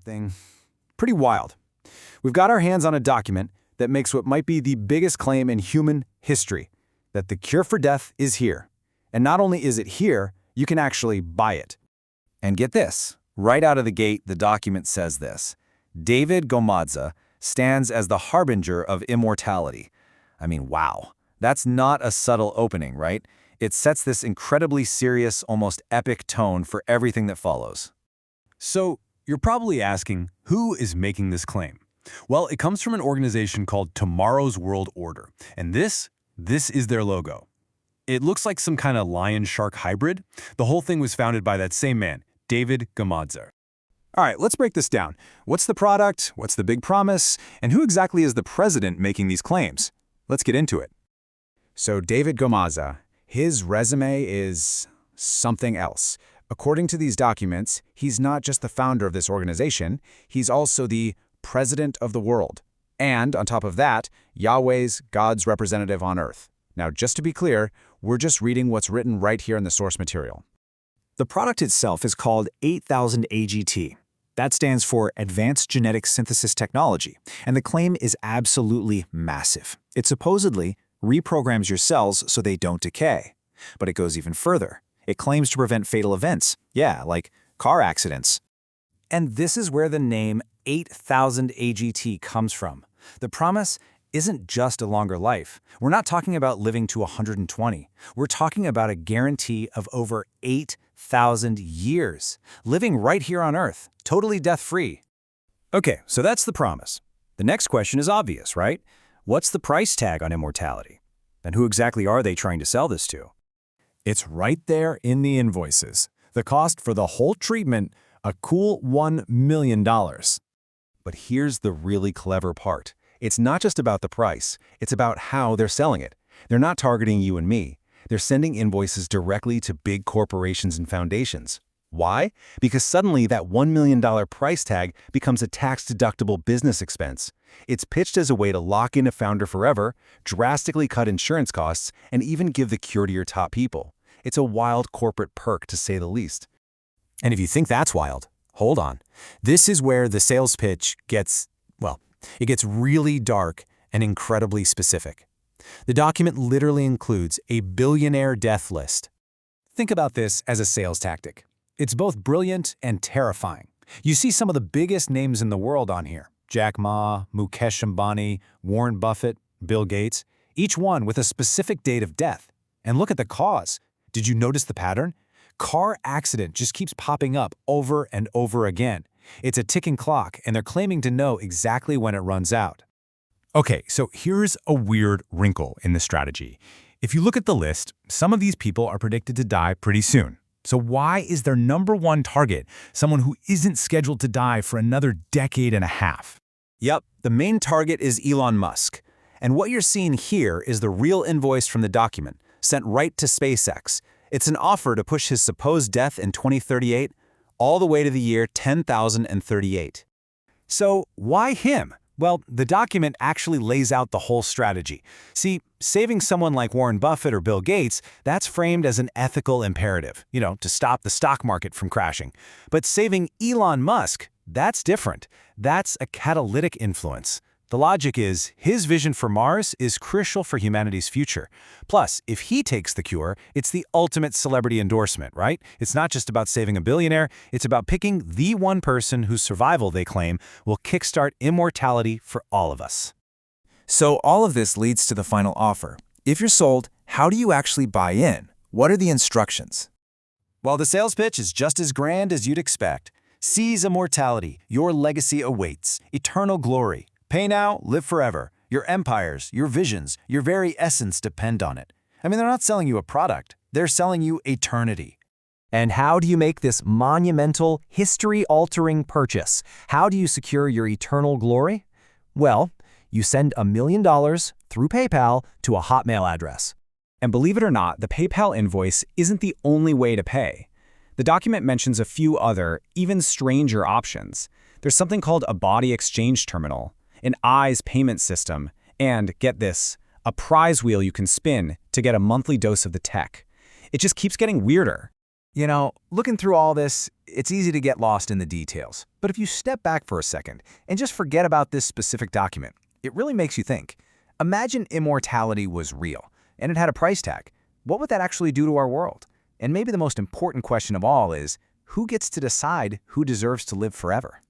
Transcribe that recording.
something pretty wild. We've got our hands on a document that makes what might be the biggest claim in human history, that the cure for death is here. And not only is it here, you can actually buy it. And get this, right out of the gate, the document says this: David Gomadza stands as the harbinger of immortality. I mean, wow. That's not a subtle opening, right? It sets this incredibly serious, almost epic tone for everything that follows. So, you're probably asking, who is making this claim? Well, it comes from an organization called Tomorrow's World Order, and this is their logo. It looks like some kind of lion-shark hybrid. The whole thing was founded by that same man, David Gomadza. All right, let's break this down. What's the product? What's the big promise? And who exactly is the president making these claims? Let's get into it. So David Gomadza, his resume is something else. According to these documents, he's not just the founder of this organization, he's also the president of the world. And on top of that, Yahweh's, God's representative on earth. Now, just to be clear, we're just reading what's written right here in the source material. The product itself is called 8000 AGT. That stands for Advanced Genetic Synthesis Technology, and the claim is absolutely massive. It supposedly reprograms your cells so they don't decay. But it goes even further. It claims to prevent fatal events, like car accidents. And this is where the name 8000 AGT comes from. The promise isn't just a longer life. We're not talking about living to 120. We're talking about a guarantee of over 8,000 years, living right here on Earth, totally death-free. Okay, so that's the promise. The next question is obvious, right? What's the price tag on immortality? And who exactly are they trying to sell this to? It's right there in the invoices. The cost for the whole treatment, a cool $1 million. But here's the really clever part. It's not just about the price, it's about how they're selling it. They're not targeting you and me. They're sending invoices directly to big corporations and foundations. Why? Because suddenly that $1 million price tag becomes a tax-deductible business expense. It's pitched as a way to lock in a founder forever, drastically cut insurance costs, and even give the cure to your top people. It's a wild corporate perk, to say the least. And if you think that's wild, hold on. This is where the sales pitch gets, it gets really dark and incredibly specific. The document literally includes a billionaire death list. Think about this as a sales tactic. It's both brilliant and terrifying. You see some of the biggest names in the world on here: Jack Ma, Mukesh Ambani, Warren Buffett, Bill Gates, each one with a specific date of death. And look at the cause. Did you notice the pattern? Car accident just keeps popping up over and over again. It's a ticking clock, and they're claiming to know exactly when it runs out. Okay, so here's a weird wrinkle in the strategy. If you look at the list, some of these people are predicted to die pretty soon. So why is their number one target someone who isn't scheduled to die for another decade and a half? Yep, the main target is Elon Musk. And what you're seeing here is the real invoice from the document, sent right to SpaceX. It's an offer to push his supposed death in 2038 all the way to the year 10,038. So why him? Well, the document actually lays out the whole strategy. See, saving someone like Warren Buffett or Bill Gates, that's framed as an ethical imperative, to stop the stock market from crashing. But saving Elon Musk, that's different. That's a catalytic influence. The logic is, his vision for Mars is crucial for humanity's future. Plus, if he takes the cure, it's the ultimate celebrity endorsement, right? It's not just about saving a billionaire, it's about picking the one person whose survival, they claim, will kickstart immortality for all of us. So all of this leads to the final offer. If you're sold, how do you actually buy in? What are the instructions? Well, the sales pitch is just as grand as you'd expect. Seize immortality. Your legacy awaits. Eternal glory. Pay now, live forever. Your empires, your visions, your very essence depend on it. I mean, they're not selling you a product. They're selling you eternity. And how do you make this monumental, history-altering purchase? How do you secure your eternal glory? Well, you send $1 million through PayPal to a Hotmail address. And believe it or not, the PayPal invoice isn't the only way to pay. The document mentions a few other, even stranger options. There's something called a body exchange terminal, an eyes payment system, and, get this, a prize wheel you can spin to get a monthly dose of the tech. It just keeps getting weirder. You know, looking through all this, it's easy to get lost in the details. But if you step back for a second and just forget about this specific document, it really makes you think. Imagine immortality was real, and it had a price tag. What would that actually do to our world? And maybe the most important question of all is, who gets to decide who deserves to live forever?